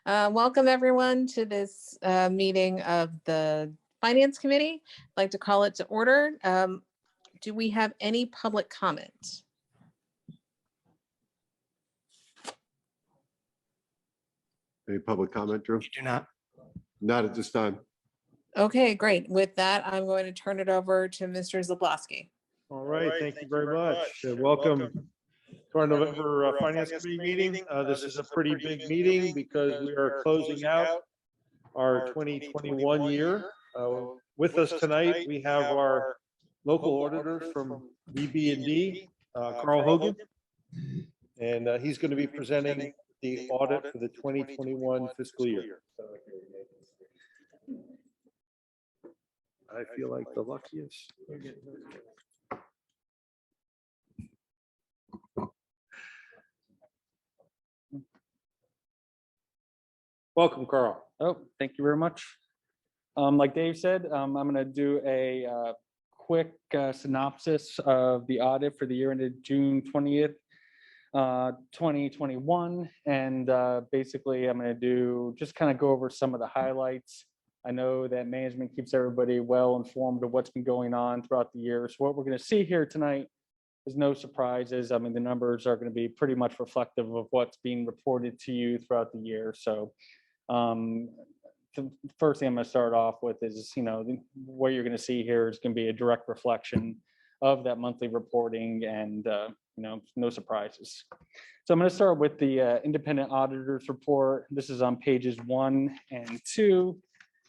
Welcome everyone to this meeting of the Finance Committee. I'd like to call it to order. Do we have any public comment? Any public comment, Drew? You do not. Not at this time. Okay, great. With that, I'm going to turn it over to Mr. Zablosky. All right, thank you very much. Welcome to our November Finance Committee meeting. This is a pretty big meeting because we are closing out our 2021 year. With us tonight, we have our local auditor from BB&D, Carl Hogan, and he's going to be presenting the audit for the 2021 fiscal year. I feel like the luckiest. Welcome, Carl. Oh, thank you very much. Like Dave said, I'm going to do a quick synopsis of the audit for the year ended June 20th, 2021. And basically, I'm going to just kind of go over some of the highlights. I know that management keeps everybody well informed of what's been going on throughout the year. So what we're going to see here tonight is no surprises. I mean, the numbers are going to be pretty much reflective of what's being reported to you throughout the year. So the first thing I'm going to start off with is, what you're going to see here is going to be a direct reflection of that monthly reporting and, no surprises. So I'm going to start with the independent auditors report. This is on pages 1 and 2.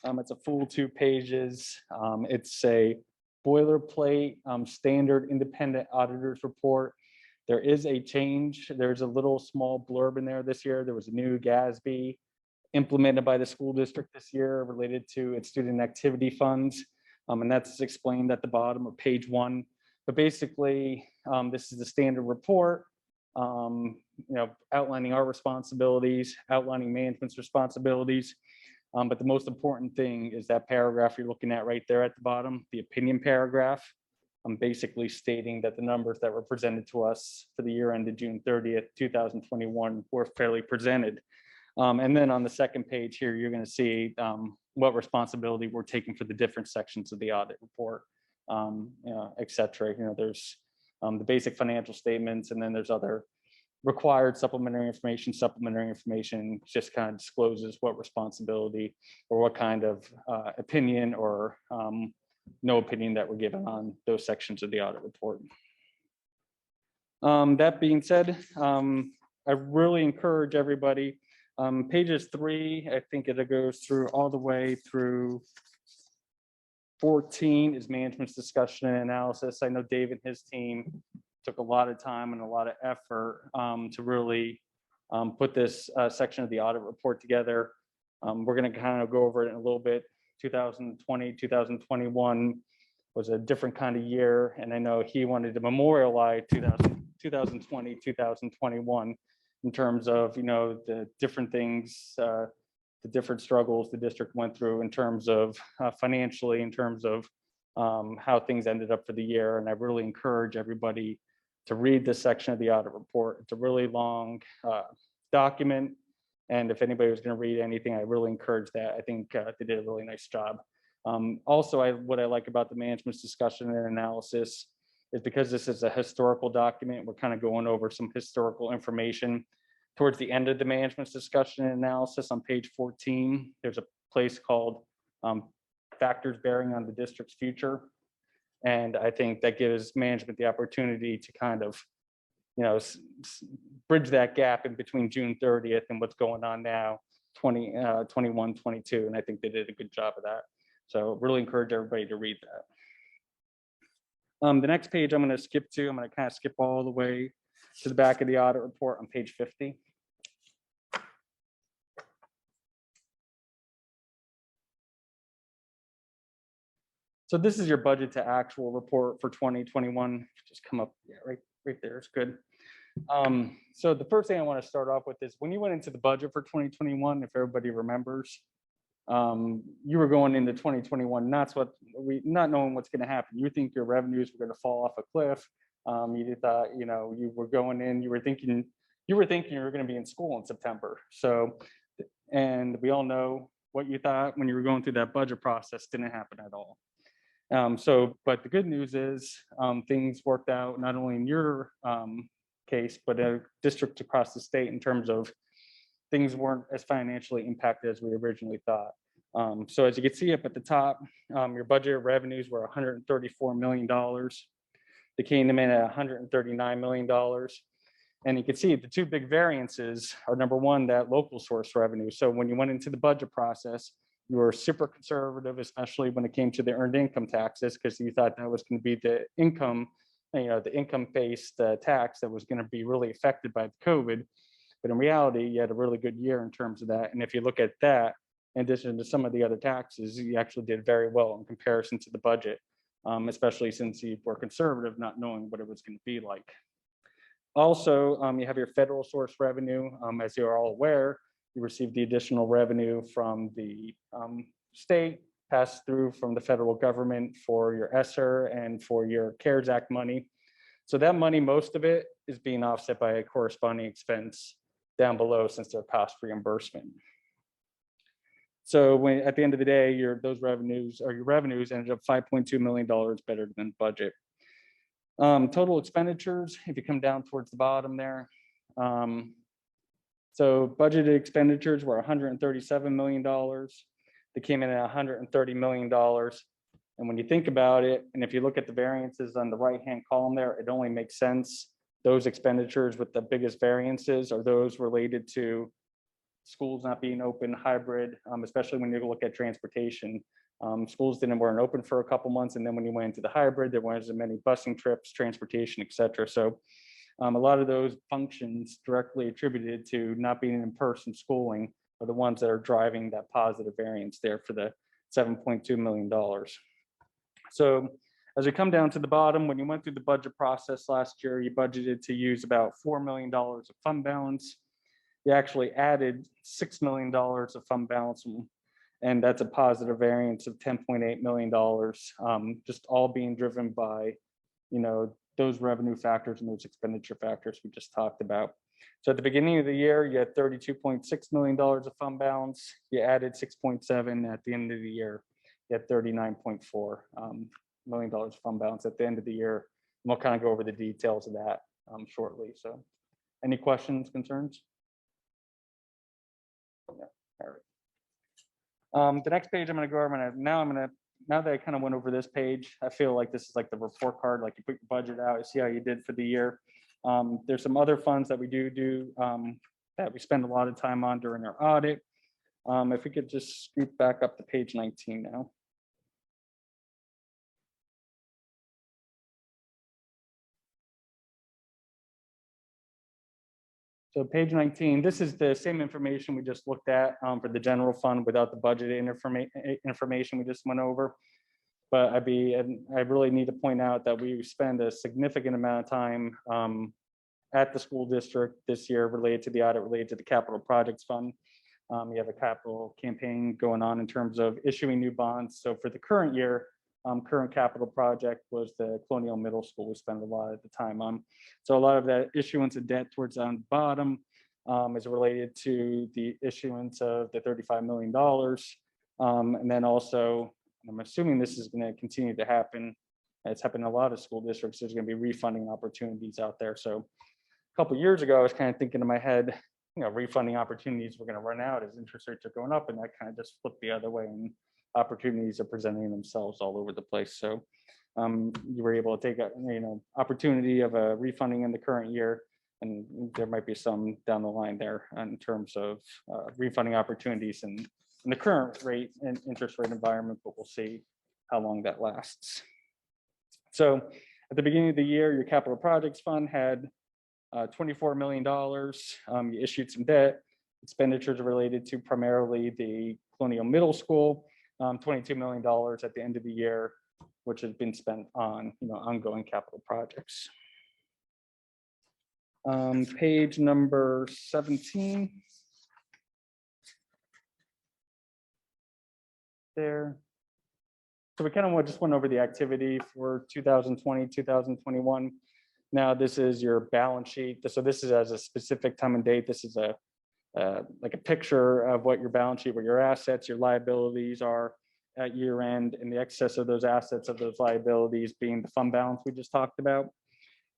It's a full 2 pages. It's a boilerplate standard independent auditors report. There is a change. There's a little small blurb in there this year. There was a new GASB implemented by the school district this year related to its student activity funds. And that's explained at the bottom of page 1. But basically, this is the standard report, outlining our responsibilities, outlining management's responsibilities. But the most important thing is that paragraph you're looking at right there at the bottom, the opinion paragraph. I'm basically stating that the numbers that were presented to us for the year ended June 30th, 2021 were fairly presented. And then on the second page here, you're going to see what responsibility we're taking for the different sections of the audit report, et cetera. There's the basic financial statements, and then there's other required supplementary information. Supplementary information just kind of discloses what responsibility or what kind of opinion or no opinion that we're given on those sections of the audit report. That being said, I really encourage everybody. Pages 3, I think it goes through all the way through 14 is management's discussion and analysis. I know Dave and his team took a lot of time and a lot of effort to really put this section of the audit report together. We're going to kind of go over it in a little bit. 2020, 2021 was a different kind of year, and I know he wanted to memorialize 2020, 2021 in terms of the different things, the different struggles the district went through in terms of financially, in terms of how things ended up for the year. And I really encourage everybody to read this section of the audit report. It's a really long document. And if anybody was going to read anything, I really encourage that. I think they did a really nice job. Also, what I like about the management's discussion and analysis is because this is a historical document, we're kind of going over some historical information. Towards the end of the management's discussion and analysis on page 14, there's a place called factors bearing on the district's future. And I think that gives management the opportunity to kind of, bridge that gap in between June 30th and what's going on now, 21, 22. And I think they did a good job of that. So really encourage everybody to read that. The next page I'm going to skip to, I'm going to kind of skip all the way to the back of the audit report on page 50. So this is your budget to actual report for 2021. Just come up, yeah, right there, it's good. So the first thing I want to start off with is when you went into the budget for 2021, if everybody remembers, you were going into 2021, not knowing what's going to happen. You think your revenues were going to fall off a cliff. You thought, you were going in, you were thinking you were going to be in school in September. So And we all know what you thought when you were going through that budget process didn't happen at all. But the good news is things worked out not only in your case, but districts across the state in terms of things weren't as financially impacted as we originally thought. So as you can see up at the top, your budget revenues were $134 million. They came in at $139 million. And you can see the two big variances are, number one, that local source revenue. So when you went into the budget process, you were super conservative, especially when it came to the earned income taxes, because you thought that was going to be the income, the income-based tax that was going to be really affected by COVID. But in reality, you had a really good year in terms of that. And if you look at that, in addition to some of the other taxes, you actually did very well in comparison to the budget, especially since you were conservative, not knowing what it was going to be like. Also, you have your federal source revenue. As you're all aware, you received the additional revenue from the state, passed through from the federal government for your ESSER and for your CARES Act money. So that money, most of it is being offset by a corresponding expense down below since they're cost reimbursement. So when at the end of the day, your revenues ended up $5.2 million better than budget. Total expenditures, if you come down towards the bottom there. So budgeted expenditures were $137 million. They came in at $130 million. And when you think about it, and if you look at the variances on the right-hand column there, it only makes sense. Those expenditures with the biggest variances are those related to schools not being open, hybrid, especially when you look at transportation. Schools weren't open for a couple months, and then when you went into the hybrid, there weren't as many busing trips, transportation, et cetera. So a lot of those functions directly attributed to not being in-person schooling are the ones that are driving that positive variance there for the $7.2 million. So as we come down to the bottom, when you went through the budget process last year, you budgeted to use about $4 million of fund balance. You actually added $6 million of fund balance, and that's a positive variance of $10.8 million, just all being driven by, those revenue factors and those expenditure factors we just talked about. So at the beginning of the year, you had $32.6 million of fund balance. You added 6.7 at the end of the year. You had $39.4 million of fund balance at the end of the year. And we'll kind of go over the details of that shortly. So any questions, concerns? Yeah, all right. The next page I'm going to go over, now that I kind of went over this page, I feel like this is like the report card, like you put your budget out, you see how you did for the year. There's some other funds that we do that we spend a lot of time on during our audit. If we could just scoot back up to page 19 now. So page 19, this is the same information we just looked at for the general fund without the budget information we just went over. But I really need to point out that we spend a significant amount of time at the school district this year related to the audit, related to the capital projects fund. You have a capital campaign going on in terms of issuing new bonds. So for the current year, current capital project was the Colonial Middle School. We spent a lot of the time on. So a lot of that issuance of debt towards on the bottom is related to the issuance of the $35 million. And then also, I'm assuming this is going to continue to happen. It's happened in a lot of school districts. There's going to be refunding opportunities out there. So a couple of years ago, I was kind of thinking in my head, refunding opportunities were going to run out as interest rates are going up, and that kind of just flipped the other way. And opportunities are presenting themselves all over the place. So you were able to take a opportunity of a refunding in the current year, and there might be some down the line there in terms of refunding opportunities in the current rate and interest rate environment, but we'll see how long that lasts. So at the beginning of the year, your capital projects fund had $24 million. You issued some debt. Expenditures related to primarily the Colonial Middle School. $22 million at the end of the year, which has been spent on ongoing capital projects. Page number 17. There. So we kind of just went over the activity for 2020, 2021. Now this is your balance sheet. So this is as a specific time and date. This is a like a picture of what your balance sheet, what your assets, your liabilities are at year end, and the excess of those assets of those liabilities being the fund balance we just talked about.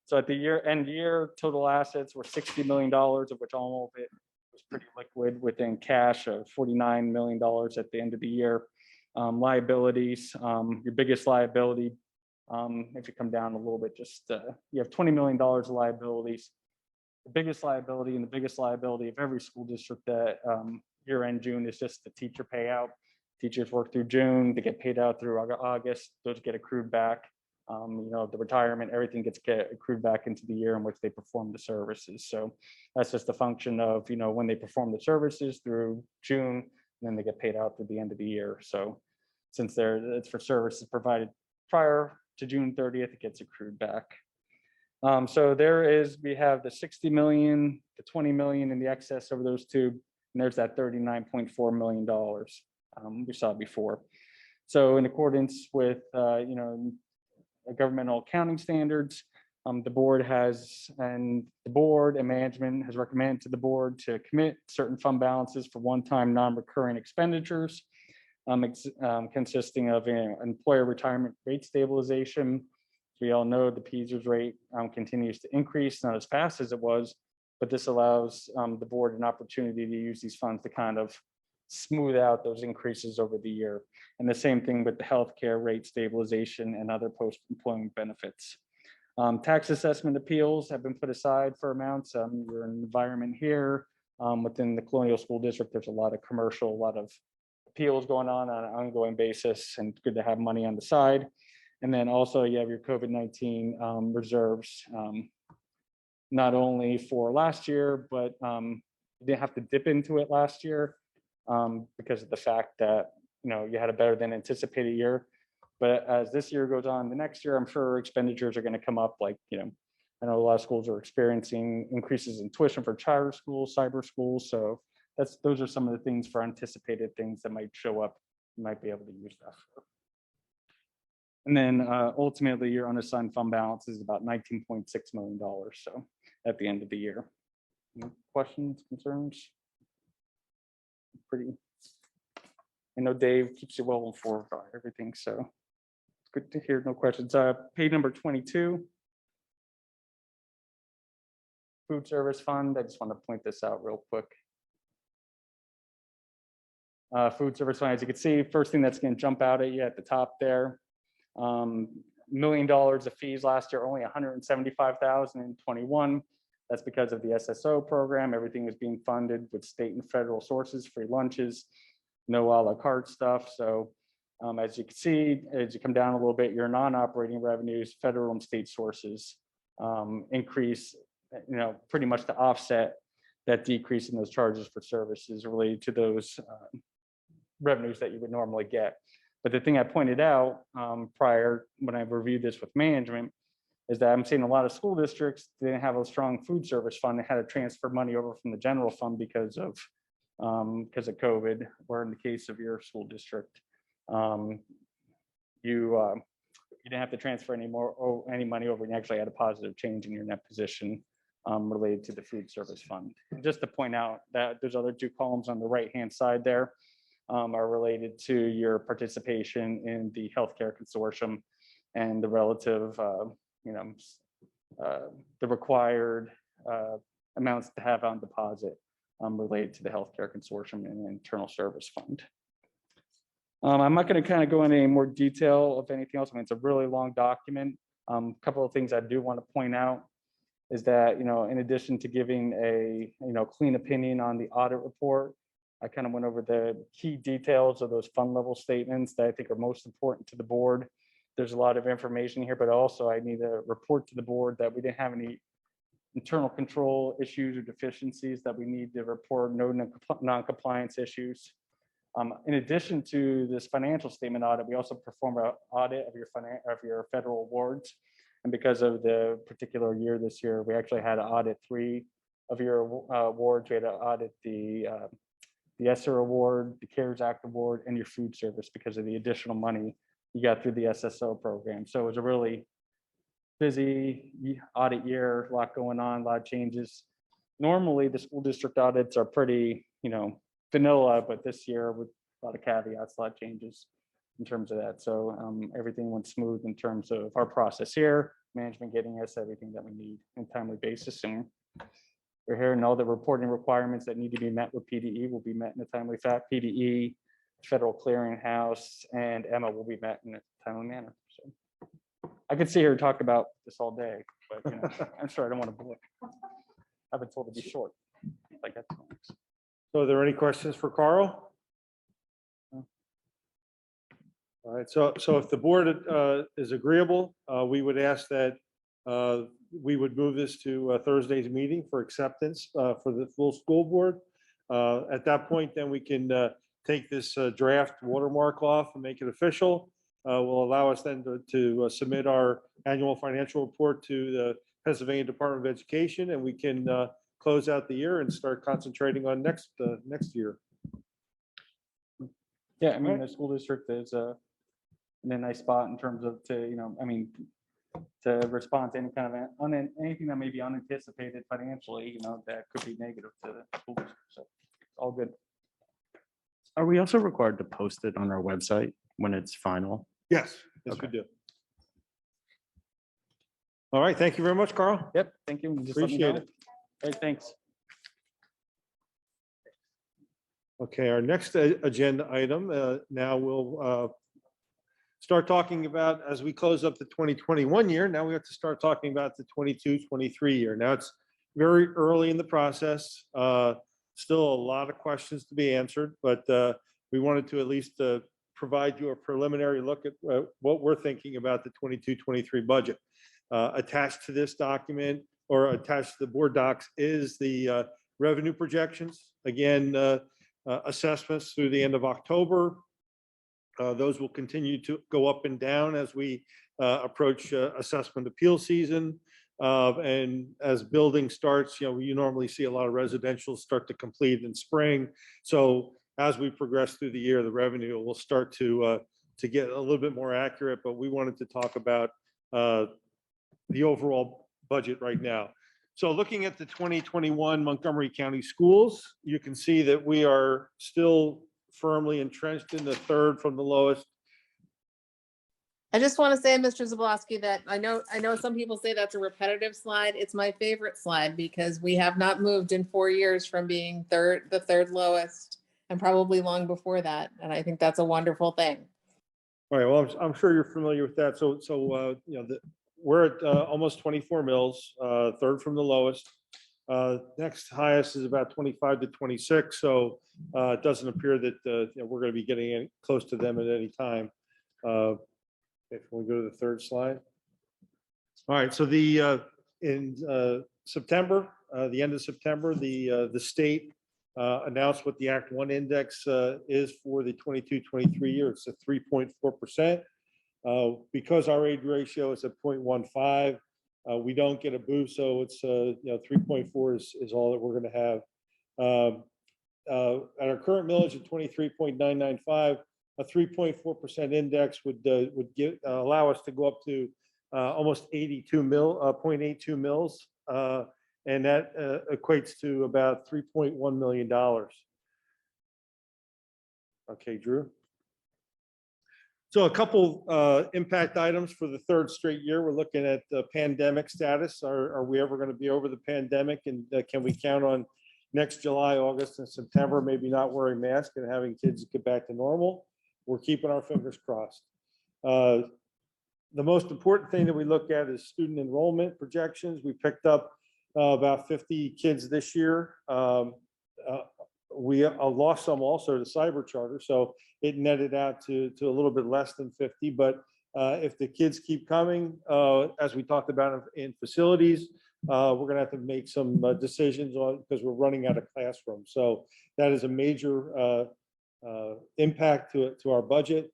So at the year, total assets were $60 million, of which all of it was pretty liquid within cash of $49 million at the end of the year. Liabilities, your biggest liability, if you come down a little bit, just you have $20 million of liabilities. The biggest liability and the biggest liability of every school district that year end June is just the teacher payout. Teachers work through June, they get paid out through August, those get accrued back. The retirement, everything gets accrued back into the year in which they perform the services. So that's just a function of, when they perform the services through June, and then they get paid out through the end of the year. So since it's for services provided prior to June 30th, it gets accrued back. So we have the 60 million, the 20 million in the excess over those two, and there's that $39.4 million we saw before. So in accordance with, governmental accounting standards, the board and management has recommended to the board to commit certain fund balances for one-time non-recurring expenditures, consisting of employer retirement rate stabilization. We all know the PSERS rate continues to increase, not as fast as it was, but this allows the board an opportunity to use these funds to kind of smooth out those increases over the year. And the same thing with the healthcare rate stabilization and other post-employment benefits. Tax assessment appeals have been put aside for amounts. You're in an environment here within the Colonial School District. There's a lot of commercial, a lot of appeals going on an ongoing basis, and it's good to have money on the side. And then also you have your COVID-19 reserves, not only for last year, but you didn't have to dip into it last year because of the fact that you had a better than anticipated year. But as this year goes on, the next year, I'm sure expenditures are going to come up. Like, I know a lot of schools are experiencing increases in tuition for charter schools, cyber schools. So those are some of the things for anticipated things that might show up. You might be able to use that for. And then ultimately, your unassigned fund balance is about $19.6 million. So at the end of the year. Any questions, concerns? I know Dave keeps you well informed about everything, so it's good to hear. No questions. Page number 22. Food service fund. I just want to point this out real quick. Food service fund, as you can see, first thing that's going to jump out at you at the top there. $1 million of fees last year, only $175,000 in 21. That's because of the SSO program. Everything is being funded with state and federal sources, free lunches, no a la carte stuff. So as you can see, as you come down a little bit, your non-operating revenues, federal and state sources increase, pretty much to offset that decrease in those charges for services related to those revenues that you would normally get. But the thing I pointed out prior when I reviewed this with management is that I'm seeing a lot of school districts didn't have a strong food service fund. They had to transfer money over from the general fund because of COVID, or in the case of your school district, you didn't have to transfer any money over, and you actually had a positive change in your net position related to the food service fund. Just to point out that there's other two columns on the right-hand side there are related to your participation in the healthcare consortium and the relative, the required amounts to have on deposit related to the healthcare consortium and internal service fund. I'm not going to kind of go into any more detail of anything else. I mean, it's a really long document. A couple of things I do want to point out is that, in addition to giving a, clean opinion on the audit report, I kind of went over the key details of those fund level statements that I think are most important to the board. There's a lot of information here, but also I need to report to the board that we didn't have any internal control issues or deficiencies that we need to report, no non-compliance issues. In addition to this financial statement audit, we also perform an audit of your federal awards. And because of the particular year this year, we actually had to audit 3 of your awards. We had to audit the ESSER award, the CARES Act award, and your food service because of the additional money you got through the SSO program. So it was a really busy audit year, a lot going on, a lot of changes. Normally, the school district audits are pretty, vanilla, but this year with a lot of caveats, a lot of changes in terms of that. So everything went smooth in terms of our process here, management getting us everything that we need on a timely basis. And we're here, and all the reporting requirements that need to be met with PDE will be met in a timely fashion. PDE, Federal Clearinghouse, and Emma will be met in a timely manner. So I could sit here and talk about this all day, but I'm sure I don't want to bore. I've been told to be short. Like that. So are there any questions for Carl? No. All right, so if the board is agreeable, we would ask that we would move this to Thursday's meeting for acceptance for the full school board. At that point, then we can take this draft watermark off and make it official. Will allow us then to submit our annual financial report to the Pennsylvania Department of Education, and we can close out the year and start concentrating on next year. Yeah, I mean, the school district is in a nice spot in terms of to respond to any kind of anything that may be unanticipated financially, that could be negative to the school district. So it's all good. Are we also required to post it on our website when it's final? Yes, yes, we do. All right, thank you very much, Carl. Yep, thank you. Just let me Appreciate know. it. Hey, thanks. Okay, our next agenda item, now we'll start talking about, as we close up the 2021 year, now we have to start talking about the 22-23 year. Now it's very early in the process. Still a lot of questions to be answered, but we wanted to at least provide you a preliminary look at what we're thinking about the 22-23 budget. Attached to this document or attached to the board docs is the revenue projections. Again, assessments through the end of October. Those will continue to go up and down as we approach assessment appeal season. And as building starts, you normally see a lot of residential start to complete in spring. So as we progress through the year, the revenue will start to get a little bit more accurate, but we wanted to talk about the overall budget right now. So looking at the 2021 Montgomery County Schools, you can see that we are still firmly entrenched in the third from the lowest. I just want to say, Mr. Zablosky, that I know some people say that's a repetitive slide. It's my favorite slide because we have not moved in 4 years from being the third lowest, and probably long before that. And I think that's a wonderful thing. All right, well, I'm sure you're familiar with that. So we're at almost 24 mils, third from the lowest. Next highest is about 25 to 26. So it doesn't appear that we're going to be getting close to them at any time. If we go to the third slide. All right, so in September, the end of September, the state announced what the Act 1 index is for the 22-23 year. It's at 3.4%. Because our aid ratio is at 0.15, we don't get a boost, so it's 3.4 is all that we're going to have. At our current millage at 23.995, a 3.4% index would allow us to go up to almost 0.82 mils, and that equates to about $3.1 million. Okay, Drew. So a couple impact items for the third straight year. We're looking at the pandemic status. Are we ever going to be over the pandemic? And can we count on next July, August, and September, maybe not wearing masks and having kids get back to normal? We're keeping our fingers crossed. The most important thing that we look at is student enrollment projections. We picked up about 50 kids this year. We lost some also to cyber charter, so it netted out to a little bit less than 50. But if the kids keep coming, as we talked about in facilities, we're going to have to make some decisions on, because we're running out of classrooms. So that is a major impact to our budget.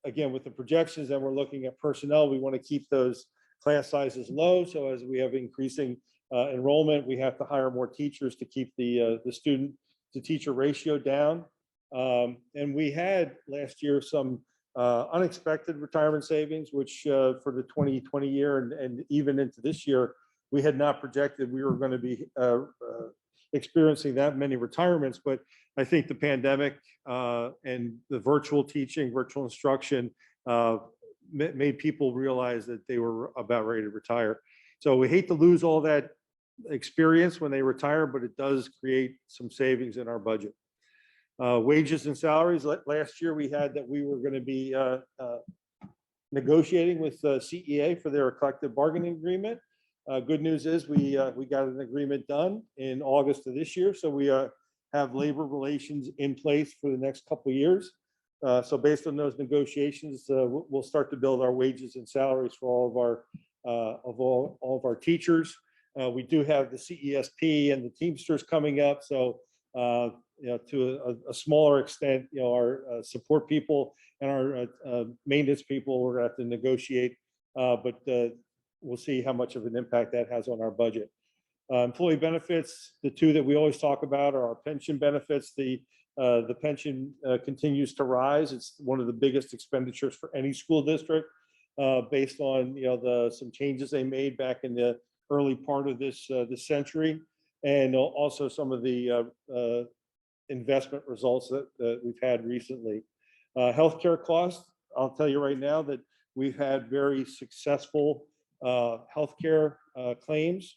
Again, with the projections that we're looking at personnel, we want to keep those class sizes low. So as we have increasing enrollment, we have to hire more teachers to keep the student to teacher ratio down. And we had last year some unexpected retirement savings, which for the 2020 year and even into this year we had not projected we were going to be experiencing that many retirements, but I think the pandemic and the virtual teaching, virtual instruction made people realize that they were about ready to retire. So we hate to lose all that experience when they retire, but it does create some savings in our budget. Wages and salaries, last year we had that we were going to be negotiating with CEA for their collective bargaining agreement. Good news is we got an agreement done in August of this year. So we have labor relations in place for the next couple of years. So based on those negotiations, we'll start to build our wages and salaries for all of our teachers. We do have the CESP and the Teamsters coming up. So to a smaller extent, our support people and our maintenance people, we're going to have to negotiate, but we'll see how much of an impact that has on our budget. Employee benefits, the two that we always talk about are our pension benefits. The pension continues to rise. It's one of the biggest expenditures for any school district, based on some changes they made back in the early part of this century, and also some of the investment results that we've had recently. Healthcare costs, I'll tell you right now that we've had very successful healthcare claims.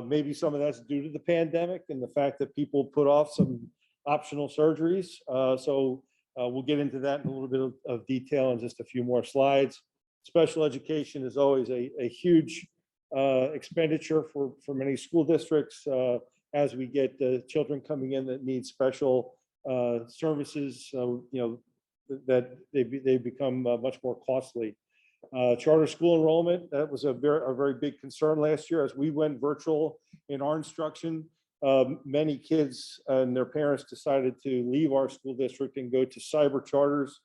Maybe some of that's due to the pandemic and the fact that people put off some optional surgeries. So we'll get into that in a little bit of detail in just a few more slides. Special education is always a huge expenditure for many school districts as we get the children coming in that need special services, that they become much more costly. Charter school enrollment, that was a very big concern last year as we went virtual in our instruction. Many kids and their parents decided to leave our school district and go to cyber charters,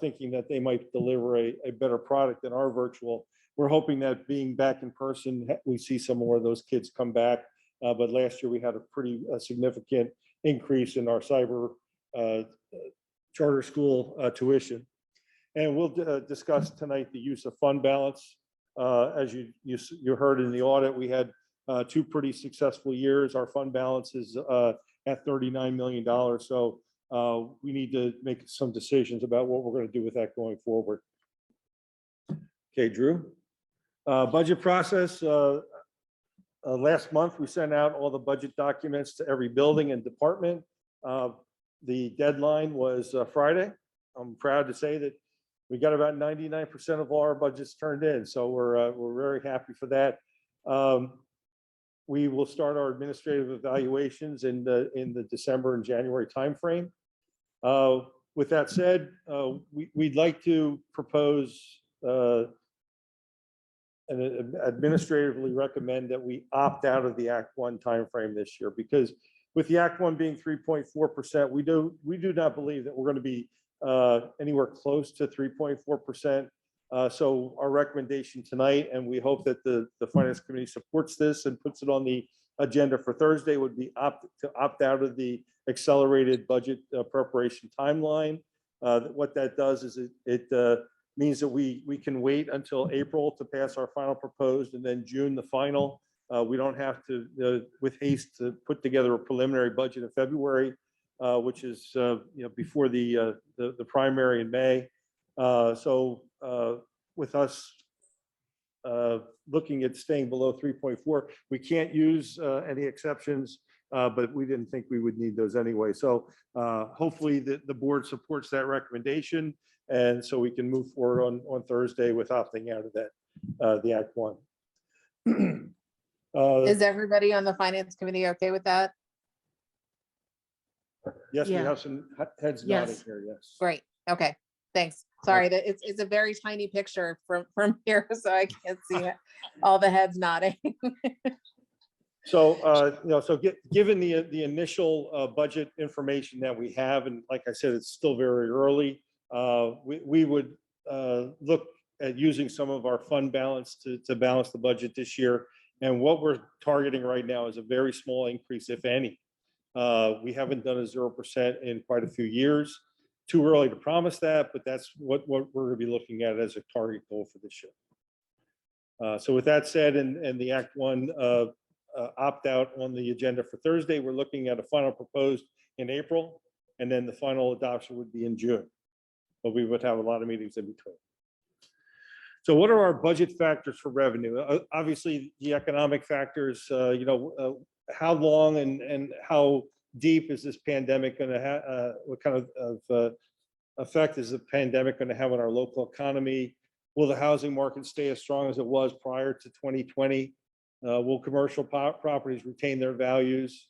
thinking that they might deliver a better product than our virtual. We're hoping that being back in person, we see some more of those kids come back. But last year we had a pretty significant increase in our cyber charter school tuition. And we'll discuss tonight the use of fund balance. As you heard in the audit, we had two pretty successful years. Our fund balance is at $39 million. So we need to make some decisions about what we're going to do with that going forward. Okay, Drew. Budget process. Last month, we sent out all the budget documents to every building and department. The deadline was Friday. I'm proud to say that we got about 99% of all our budgets turned in. So we're very happy for that. We will start our administrative evaluations in the December and January timeframe. With that said, we'd like to propose and administratively recommend that we opt out of the Act 1 timeframe this year, because with the Act 1 being 3.4%, we do not believe that we're going to be anywhere close to 3.4%. So our recommendation tonight, and we hope that the Finance Committee supports this and puts it on the agenda for Thursday, would be to opt out of the accelerated budget preparation timeline. What that does is it means that we can wait until April to pass our final proposed, and then June the final. We don't have to, with haste, to put together a preliminary budget in February, which is before the primary in May. So with us looking at staying below 3.4, we can't use any exceptions, but we didn't think we would need those anyway. So hopefully the board supports that recommendation, and so we can move forward on Thursday with opting out of that, the Act 1. Is everybody on the Finance Committee okay with that? Yes, we Yeah. have some heads Yes. nodding here, yes. Great. Okay. Thanks. Sorry that it's a very tiny picture from here, so I can't see all the heads nodding. So, given the initial budget information that we have, and like I said, it's still very early, we would look at using some of our fund balance to balance the budget this year. And what we're targeting right now is a very small increase, if any. We haven't done a 0% in quite a few years. Too early to promise that, but that's what we're going to be looking at as a target goal for this year. So with that said, and the Act 1 opt-out on the agenda for Thursday, we're looking at a final proposed in April, and then the final adoption would be in June. But we would have a lot of meetings in between. So what are our budget factors for revenue? Obviously, the economic factors, how long and how deep is this pandemic going to have? What kind of effect is the pandemic going to have on our local economy? Will the housing market stay as strong as it was prior to 2020? Will commercial properties retain their values?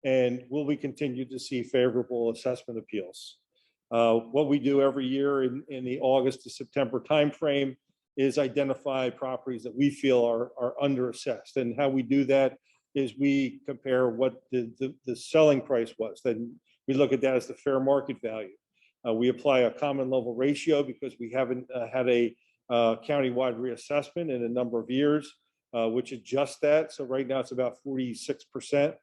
And will we continue to see favorable assessment appeals? What we do every year in the August to September timeframe is identify properties that we feel are underassessed. And how we do that is we compare what the selling price was. Then we look at that as the fair market value. We apply a common level ratio because we haven't had a countywide reassessment in a number of years, which adjusts that. So right now it's about 46%.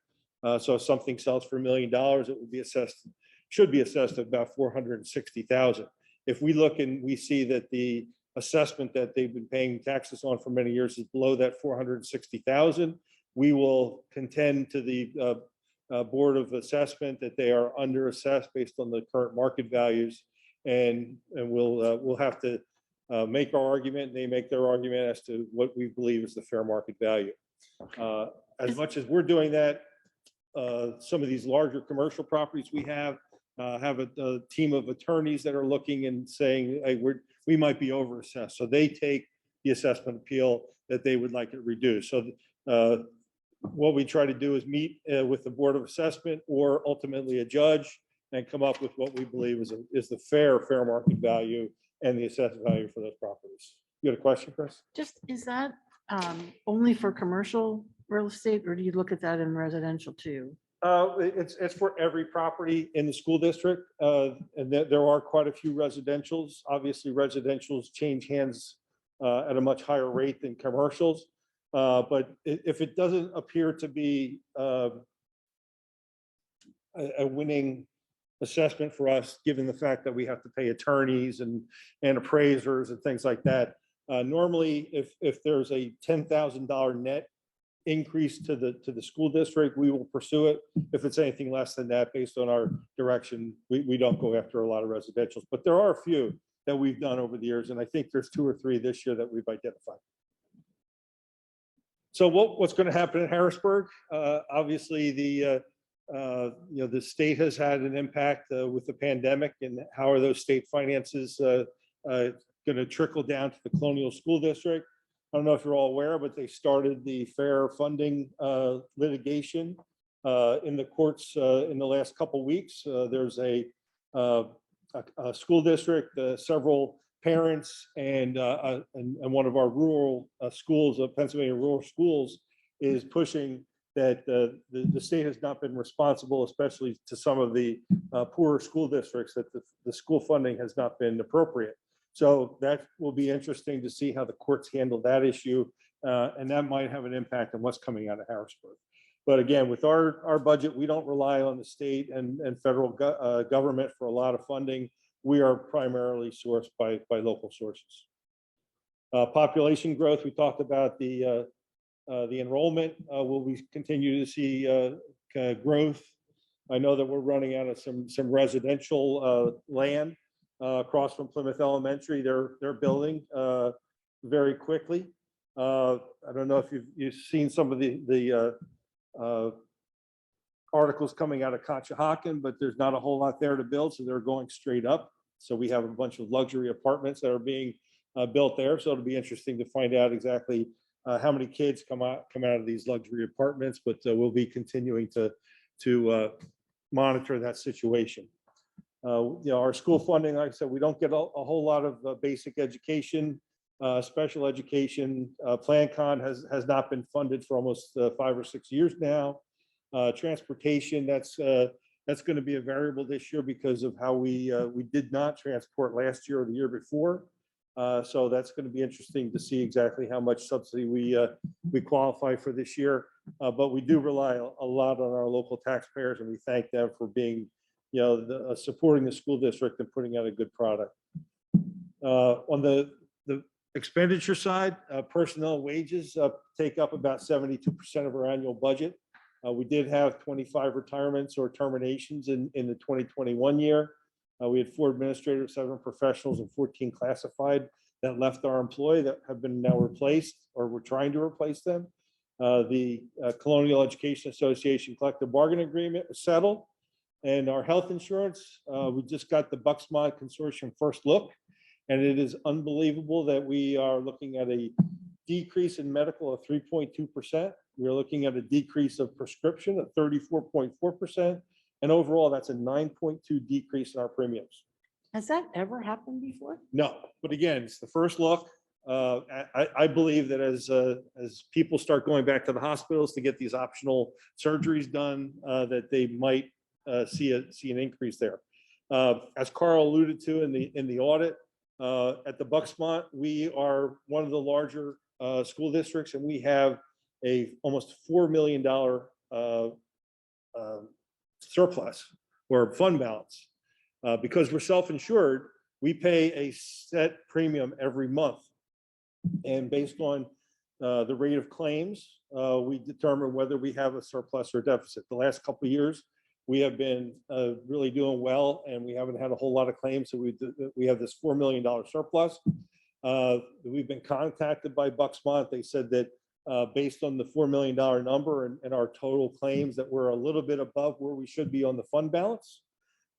So if something sells for $1 million, it would be assessed, should be assessed at about $460,000. If we look and we see that the assessment that they've been paying taxes on for many years is below that $460,000, we will contend to the Board of Assessment that they are underassessed based on the current market values, and we'll have to make our argument. They make their argument as to what we believe is the fair market value. As much as we're doing that, some of these larger commercial properties we have a team of attorneys that are looking and saying, hey, we might be overassessed. So they take the assessment appeal that they would like it reduced. So what we try to do is meet with the Board of Assessment or ultimately a judge and come up with what we believe is the fair market value and the assessed value for those properties. You got a question, Chris? Just, is that only for commercial real estate, or do you look at that in residential too? It's for every property in the school district, and there are quite a few residentials. Obviously, residentials change hands at a much higher rate than commercials. But if it doesn't appear to be a winning assessment for us, given the fact that we have to pay attorneys and appraisers and things like that, normally if there's a $10,000 net increase to the school district, we will pursue it. If it's anything less than that, based on our direction, we don't go after a lot of residentials. But there are a few that we've done over the years, and I think there's 2 or 3 this year that we've identified. So what's going to happen in Harrisburg? Obviously, the state has had an impact with the pandemic, and how are those state finances going to trickle down to the Colonial School District? I don't know if you're all aware, but they started the fair funding litigation in the courts in the last couple of weeks. There's a school district, several parents, and one of our rural schools, Pennsylvania rural schools, is pushing that the state has not been responsible, especially to some of the poorer school districts, that the school funding has not been appropriate. So that will be interesting to see how the courts handle that issue, and that might have an impact on what's coming out of Harrisburg. But again, with our budget, we don't rely on the state and federal government for a lot of funding. We are primarily sourced by local sources. Population growth, we talked about the enrollment. Will we continue to see growth? I know that we're running out of some residential land across from Plymouth Elementary. They're building very quickly. I don't know if you've seen some of the articles coming out of Conshohocken, but there's not a whole lot there to build, so they're going straight up. So we have a bunch of luxury apartments that are being built there. So it'll be interesting to find out exactly how many kids come out of these luxury apartments, but we'll be continuing to monitor that situation. Our school funding, like I said, we don't get a whole lot of basic education, special education. PlanCon has not been funded for almost 5 or 6 years now. Transportation, that's going to be a variable this year because of how we did not transport last year or the year before. So that's going to be interesting to see exactly how much subsidy we qualify for this year. But we do rely a lot on our local taxpayers, and we thank them for being, supporting the school district and putting out a good product. On the Expenditure side, personnel wages take up about 72% of our annual budget. We did have 25 retirements or terminations in the 2021 year. We had 4 administrators, 7 professionals, and 14 classified that left our employ that have been now replaced, or we're trying to replace them. The Colonial Education Association collective bargaining agreement was settled. And our health insurance, we just got the Bucksmont Consortium first look. And it is unbelievable that we are looking at a decrease in medical of 3.2%. We're looking at a decrease of prescription of 34.4%. And overall, that's a 9.2 decrease in our premiums. Has that ever happened before? No, but again, it's the first look. I believe that as people start going back to the hospitals to get these optional surgeries done, that they might see an increase there. As Carl alluded to in the audit, at the Bucksmont, we are one of the larger school districts, and we have a almost $4 million surplus or fund balance. Because we're self-insured, we pay a set premium every month. And based on the rate of claims, we determine whether we have a surplus or deficit. The last couple of years, we have been really doing well, and we haven't had a whole lot of claims. So we have this $4 million surplus. We've been contacted by Bucksmont. They said that based on the $4 million number and our total claims, that we're a little bit above where we should be on the fund balance.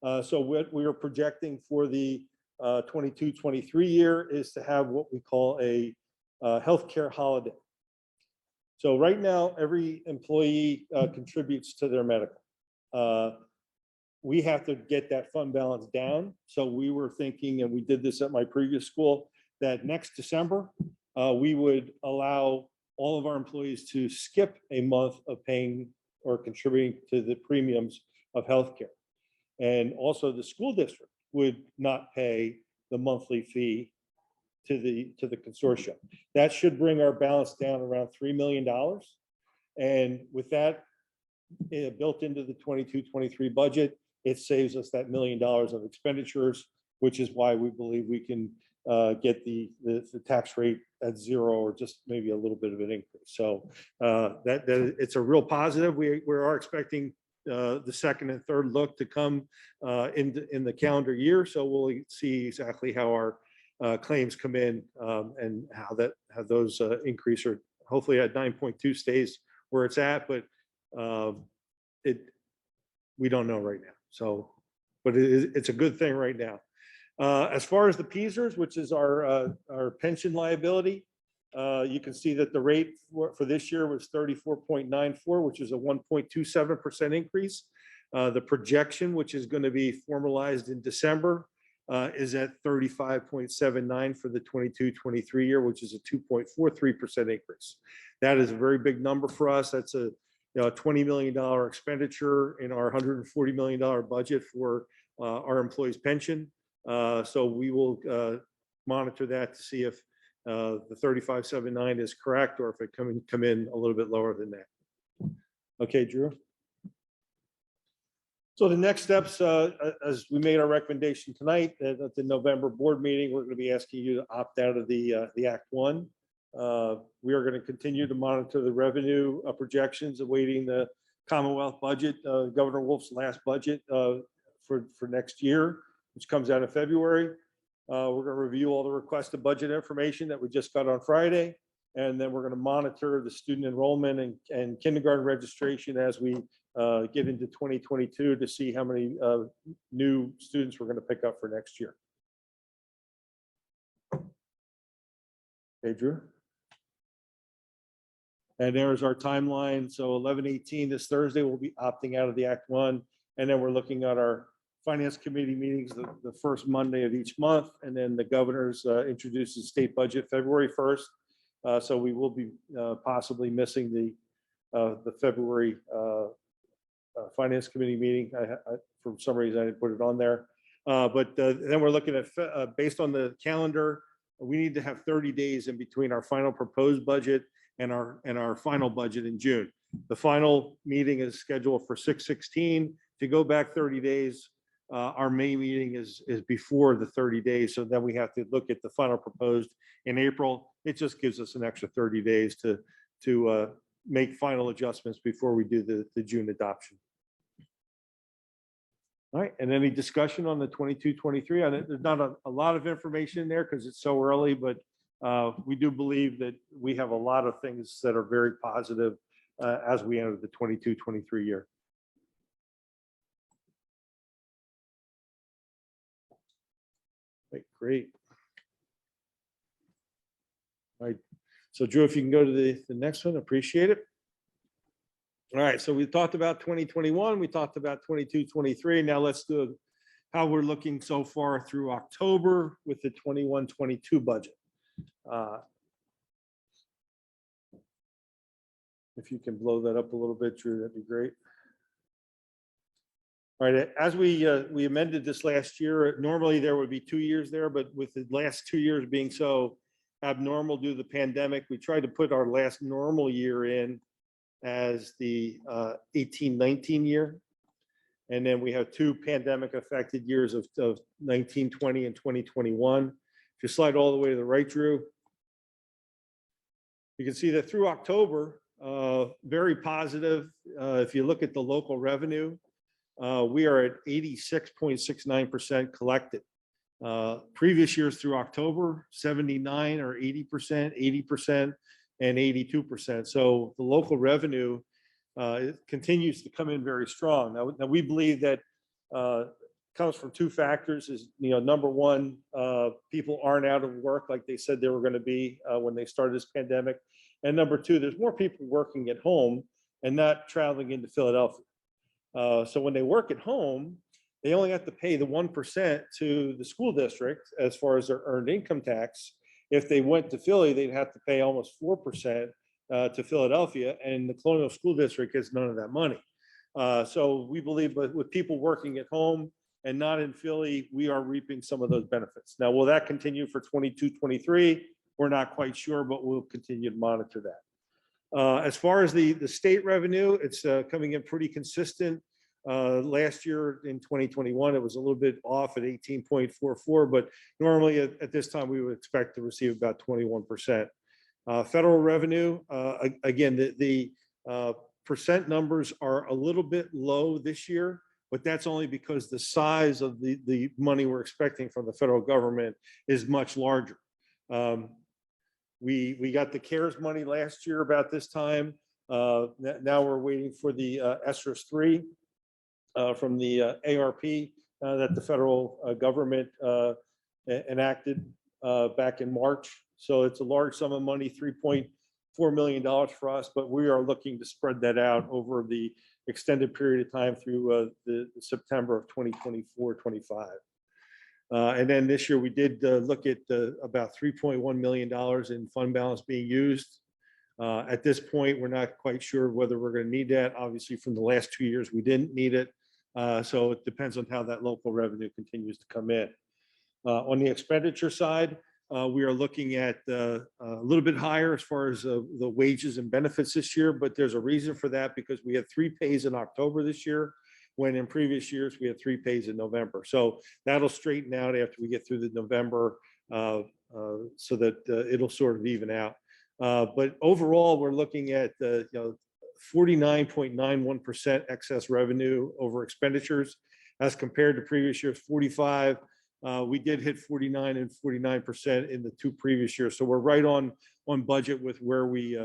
So what we are projecting for the 22-23 year is to have what we call a healthcare holiday. So right now, every employee contributes to their medical. We have to get that fund balance down. So we were thinking, and we did this at my previous school, that next December, we would allow all of our employees to skip a month of paying or contributing to the premiums of healthcare. And also the school district would not pay the monthly fee to the consortium. That should bring our balance down around $3 million. And with that built into the 22-23 budget, it saves us that $1 million of expenditures, which is why we believe we can get the tax rate at 0 or just maybe a little bit of an increase. So that it's a real positive. We are expecting the second and third look to come in the calendar year. So we'll see exactly how our claims come in and how those increase, or hopefully at 9.2 stays where it's at, but we don't know right now. So, but it's a good thing right now. As far as the PSERS, which is our pension liability, you can see that the rate for this year was 34.94, which is a 1.27% increase. The projection, which is going to be formalized in December, is at 35.79 for the 22-23 year, which is a 2.43% increase. That is a very big number for us. That's a $20 million expenditure in our $140 million budget for our employees' pension. So we will monitor that to see if the 35.79 is correct, or if it come in a little bit lower than that. Okay, Drew. So the next steps, as we made our recommendation tonight at the November board meeting, we're going to be asking you to opt out of the Act 1. We are going to continue to monitor the revenue projections, awaiting the Commonwealth budget, Governor Wolf's last budget for next year, which comes out in February. We're going to review all the requested budget information that we just got on Friday, and then we're going to monitor the student enrollment and kindergarten registration as we get into 2022 to see how many new students we're going to pick up for next year. Okay, Drew. And there's our timeline. So 11/18 this Thursday, we'll be opting out of the Act 1, and then we're looking at our Finance Committee meetings the first Monday of each month, and then the governor's introduces state budget February 1st. So we will be possibly missing the February Finance Committee meeting. For some reason, I didn't put it on there. But then we're looking at, based on the calendar, we need to have 30 days in between our final proposed budget and our final budget in June. The final meeting is scheduled for 6/16. To go back 30 days, our May meeting is before the 30 days. So then we have to look at the final proposed in April. It just gives us an extra 30 days to make final adjustments before we do the June adoption. All right, and any discussion on the 22-23? There's not a lot of information there because it's so early, but we do believe that we have a lot of things that are very positive as we enter the 22-23 year. Great. All right, so Drew, if you can go to the next one, appreciate it. All right, so we talked about 2021, we talked about 22-23. Now let's do how we're looking so far through October with the 21-22 budget. If you can blow that up a little bit, Drew, that'd be great. All right, as we amended this last year, normally there would be 2 years there, but with the last 2 years being so abnormal due to the pandemic, we tried to put our last normal year in as the 18-19 year. And then we have 2 pandemic affected years of 19-20 and 2021. If you slide all the way to the right, Drew, you can see that through October, very positive. If you look at the local revenue, we are at 86.69% collected. Previous years through October, 79 or 80%, 80%, and 82%. So the local revenue continues to come in very strong. Now we believe that comes from 2 factors. Is number one, people aren't out of work like they said they were going to be when they started this pandemic, and number 2, there's more people working at home and not traveling into Philadelphia. So when they work at home, they only have to pay the 1% to the school district as far as their earned income tax. If they went to Philly, they'd have to pay almost 4% to Philadelphia, and the Colonial School District gets none of that money. So we believe with people working at home and not in Philly, we are reaping some of those benefits. Now, will that continue for 22-23? We're not quite sure, but we'll continue to monitor that. As far as the state revenue, it's coming in pretty consistent. Last year in 2021, it was a little bit off at 18.44, but normally at this time we would expect to receive about 21%. Federal revenue, again, the percent numbers are a little bit low this year, but that's only because the size of the money we're expecting from the federal government is much larger. We got the CARES money last year about this time. Now we're waiting for the ESSER 3 from the ARP that the federal government enacted back in March. So it's a large sum of money, $3.4 million for us, but we are looking to spread that out over the extended period of time through the September of 2024-25. And then this year we did look at about $3.1 million in fund balance being used. At this point, we're not quite sure whether we're going to need that. Obviously, from the last 2 years, we didn't need it. So it depends on how that local revenue continues to come in. On the expenditure side, we are looking at a little bit higher as far as the wages and benefits this year, but there's a reason for that because we had 3 pays in October this year, when in previous years we had 3 pays in November. So that'll straighten out after we get through the November so that it'll sort of even out. But overall, we're looking at 49.91% excess revenue over expenditures as compared to previous years, 45. We did hit 49 and 49% in the 2 previous years. So we're right on budget with where we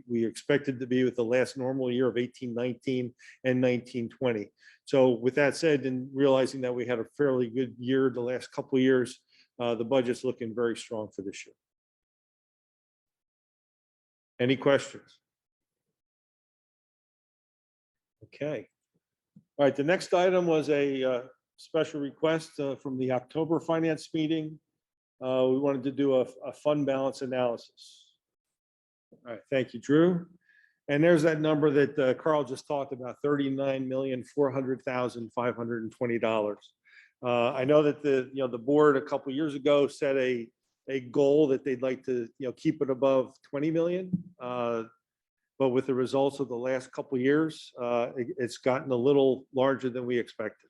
expected to be with the last normal year of 18-19 and 19-20. So with that said, and realizing that we had a fairly good year the last couple of years, the budget's looking very strong for this year. Any questions? Okay. All right, the next item was a special request from the October finance meeting. We wanted to do a fund balance analysis. All right, thank you, Drew. And there's that number that Carl just talked about, $39,400,520. I know that the board a couple of years ago set a goal that they'd like to keep it above 20 million. But with the results of the last couple of years, it's gotten a little larger than we expected.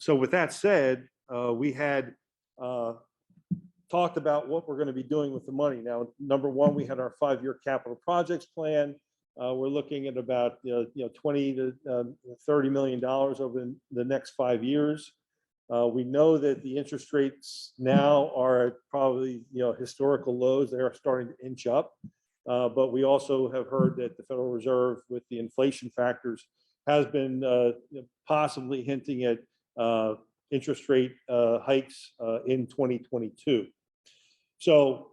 So with that said, we had talked about what we're going to be doing with the money. Now, number one, we had our 5-year capital projects plan. We're looking at about 20 to $30 million over the next 5 years. We know that the interest rates now are at probably historical lows. They are starting to inch up, but we also have heard that the Federal Reserve, with the inflation factors, has been possibly hinting at interest rate hikes in 2022. So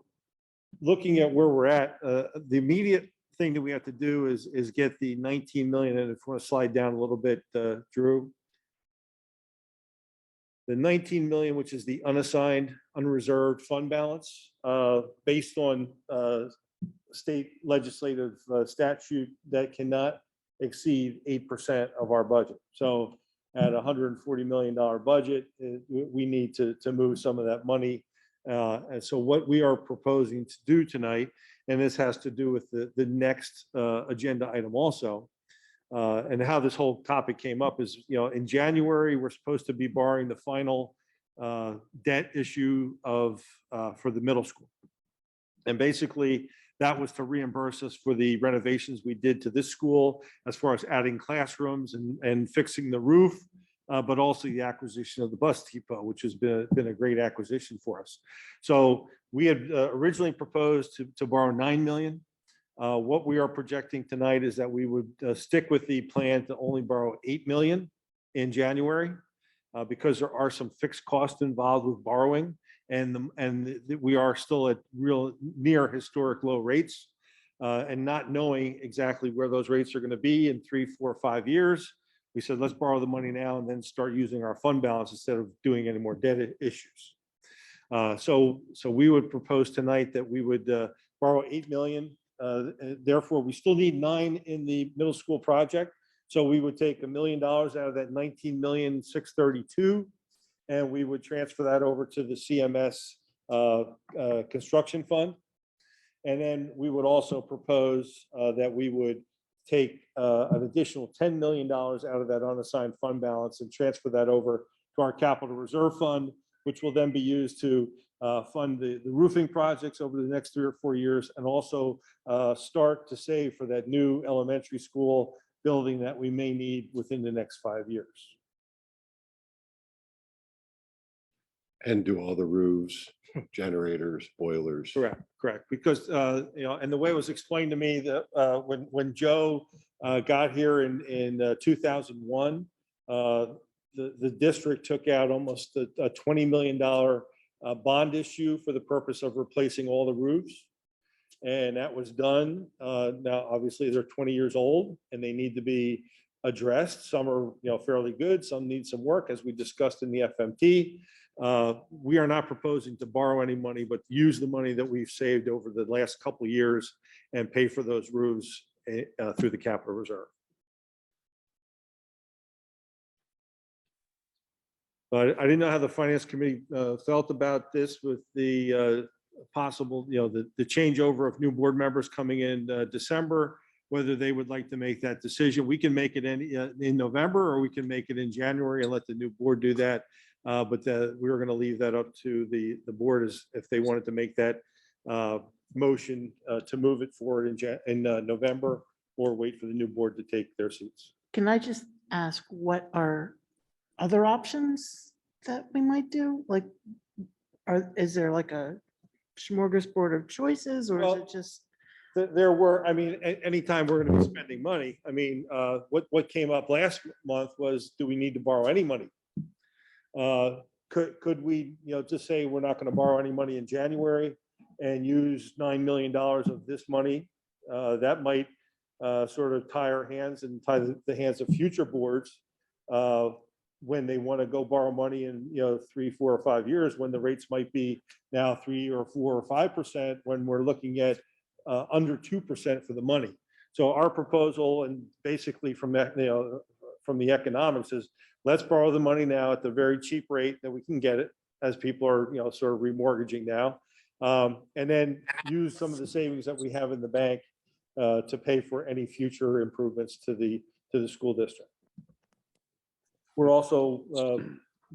looking at where we're at, the immediate thing that we have to do is get the 19 million. And if you want to slide down a little bit, Drew. The 19 million, which is the unassigned, unreserved fund balance, based on state legislative statute, that cannot exceed 8% of our budget. So at $140 million budget, we need to move some of that money. And so what we are proposing to do tonight, and this has to do with the next agenda item also, and how this whole topic came up is, in January, we're supposed to be borrowing the final debt issue for the middle school. And basically, that was to reimburse us for the renovations we did to this school, as far as adding classrooms and fixing the roof, but also the acquisition of the bus depot, which has been a great acquisition for us. So we had originally proposed to borrow 9 million. What we are projecting tonight is that we would stick with the plan to only borrow 8 million in January, because there are some fixed costs involved with borrowing, and we are still at real near historic low rates, and not knowing exactly where those rates are going to be in 3, 4, 5 years. We said, let's borrow the money now and then start using our fund balance instead of doing any more debt issues. So we would propose tonight that we would borrow 8 million. Therefore, we still need 9 in the middle school project. So we would take $1 million out of that 19,632,000, and we would transfer that over to the CMS construction fund. And then we would also propose that we would take an additional $10 million out of that unassigned fund balance and transfer that over to our capital reserve fund, which will then be used to fund the roofing projects over the next 3 or 4 years, and also start to save for that new elementary school building that we may need within the next 5 years. And do all the roofs, generators, boilers. Correct. Because, and the way it was explained to me that when Joe got here in 2001, the district took out almost a $20 million bond issue for the purpose of replacing all the roofs. And that was done. Now, obviously, they're 20 years old and they need to be addressed. Some are fairly good, some need some work, as we discussed in the FMT. We are not proposing to borrow any money, but use the money that we've saved over the last couple of years and pay for those roofs through the capital reserve. But I didn't know how the finance committee felt about this with the possible, the changeover of new board members coming in December, whether they would like to make that decision. We can make it in November, or we can make it in January and let the new board do that. But we were going to leave that up to the board, as if they wanted to make that motion to move it forward in November, or wait for the new board to take their seats. Can I just ask, what are other options that we might do? Like, is there like a smorgasbord of choices, or is it just? There were, anytime we're going to be spending money, what came up last month was, do we need to borrow any money? Could we, just say we're not going to borrow any money in January and use $9 million of this money? That might sort of tie our hands and tie the hands of future boards when they want to go borrow money in 3, 4, or 5 years, when the rates might be now 3 or 4 or 5%, when we're looking at under 2% for the money. So our proposal, and basically from that, from the economics, is let's borrow the money now at the very cheap rate that we can get it, as people are sort of remortgaging now, and then use some of the savings that we have in the bank to pay for any future improvements to the school district. We're also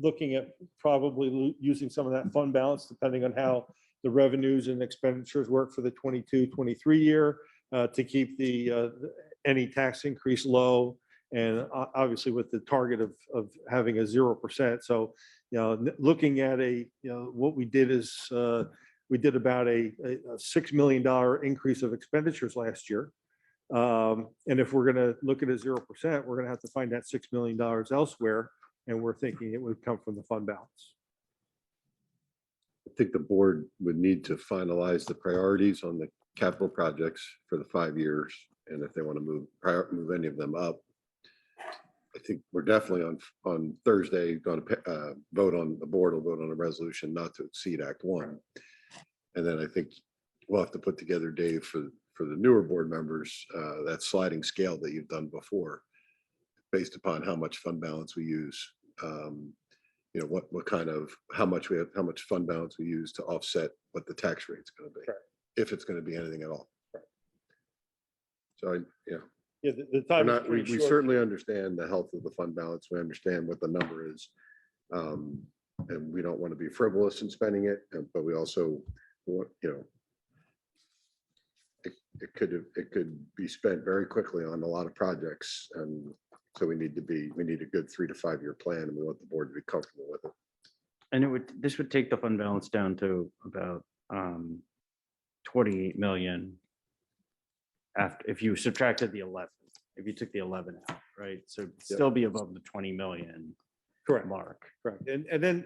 looking at probably using some of that fund balance, depending on how the revenues and expenditures work for the 22-23 year, to keep any tax increase low, and obviously with the target of having a 0%. So, looking at what we did is we did about a $6 million increase of expenditures last year. And if we're going to look at a 0%, we're going to have to find that $6 million elsewhere. And we're thinking it would come from the fund balance. I think the board would need to finalize the priorities on the capital projects for the 5 years. And if they want to move any of them up, I think we're definitely on Thursday going to the board will vote on a resolution not to exceed Act 1. And then I think we'll have to put together, Dave, for the newer board members, that sliding scale that you've done before, based upon how much fund balance we use. How much fund balance we use to offset what the tax rate's going to be, Correct. if it's going to be anything at all. Right. So Yeah, the time is we pretty short. certainly understand the health of the fund balance. We understand what the number is. And we don't want to be frivolous in spending it, but we also want, it could be spent very quickly on a lot of projects. And so we need a good 3 to 5 year plan, and we want the board to be comfortable with it. And this would take the fund balance down to about 28 million. If you subtracted the 11, if you took the 11 out, right? So it'd still be above the 20 million Correct. mark. Correct. And then,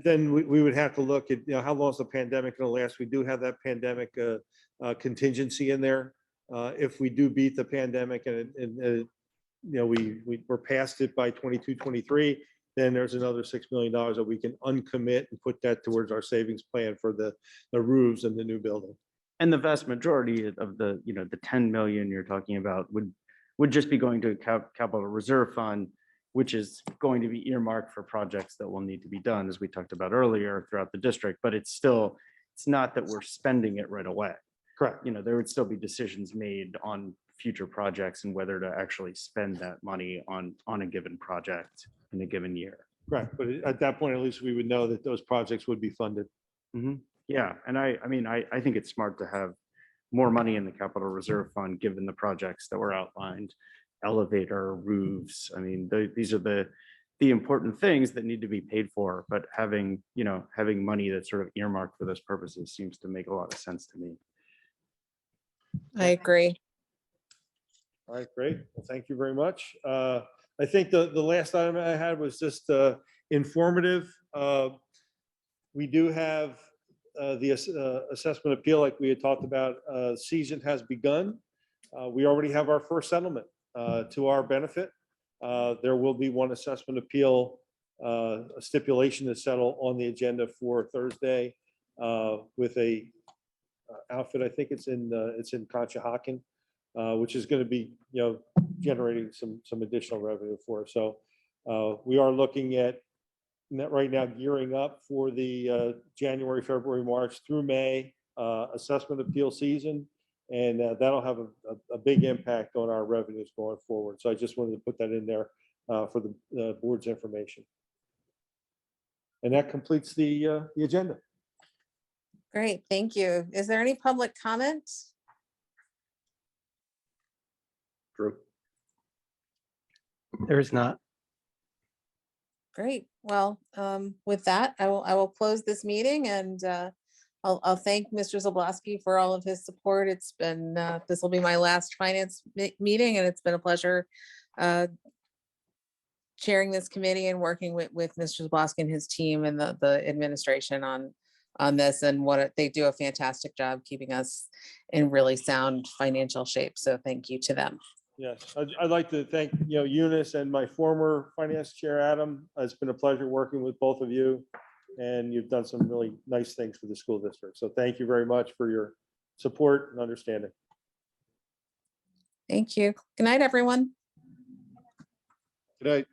then we would have to look at, how long is the pandemic going to last? We do have that pandemic contingency in there. If we do beat the pandemic and we're past it by 22-23, then there's another $6 million that we can uncommit and put that towards our savings plan for the roofs and the new building. And the vast majority of the 10 million you're talking about would just be going to a capital reserve fund, which is going to be earmarked for projects that will need to be done, as we talked about earlier, throughout the district. But it's not that we're spending it right away. Correct. There would still be decisions made on future projects and whether to actually spend that money on a given project in a given year. Right. But at that point, at least we would know that those projects would be funded. Mm-hmm. Yeah, and I think it's smart to have more money in the capital reserve fund, given the projects that were outlined, elevator, roofs. I mean, these are the important things that need to be paid for, but having money that's sort of earmarked for those purposes seems to make a lot of sense to me. I agree. All right, great. Well, thank you very much. I think the last item I had was just informative. We do have the assessment appeal, like we had talked about. Season has begun. We already have our first settlement to our benefit. There will be one assessment appeal, a stipulation to settle on the agenda for Thursday with a outfit. I think it's in Conshohocken, which is going to be generating some additional revenue for us. So we are looking at right now gearing up for the January, February, March through May assessment appeal season, and that'll have a big impact on our revenues going forward. So I just wanted to put that in there for the board's information. And that completes the agenda. Great, thank you. Is there any public comment? Drew? There is not. Great. Well, with that, I will close this meeting, and I'll thank Mr. Zablosky for all of his support. It's been this will be my last finance meeting, and it's been a pleasure chairing this committee and working with Mr. Zablosky and his team and the administration on this, and they do a fantastic job keeping us in really sound financial shape. So thank you to them. Yes, I'd like to thank Eunice and my former finance chair, Adam. It's been a pleasure working with both of you, and you've done some really nice things for the school district. So thank you very much for your support and understanding. Thank you. Good night, everyone. Good night.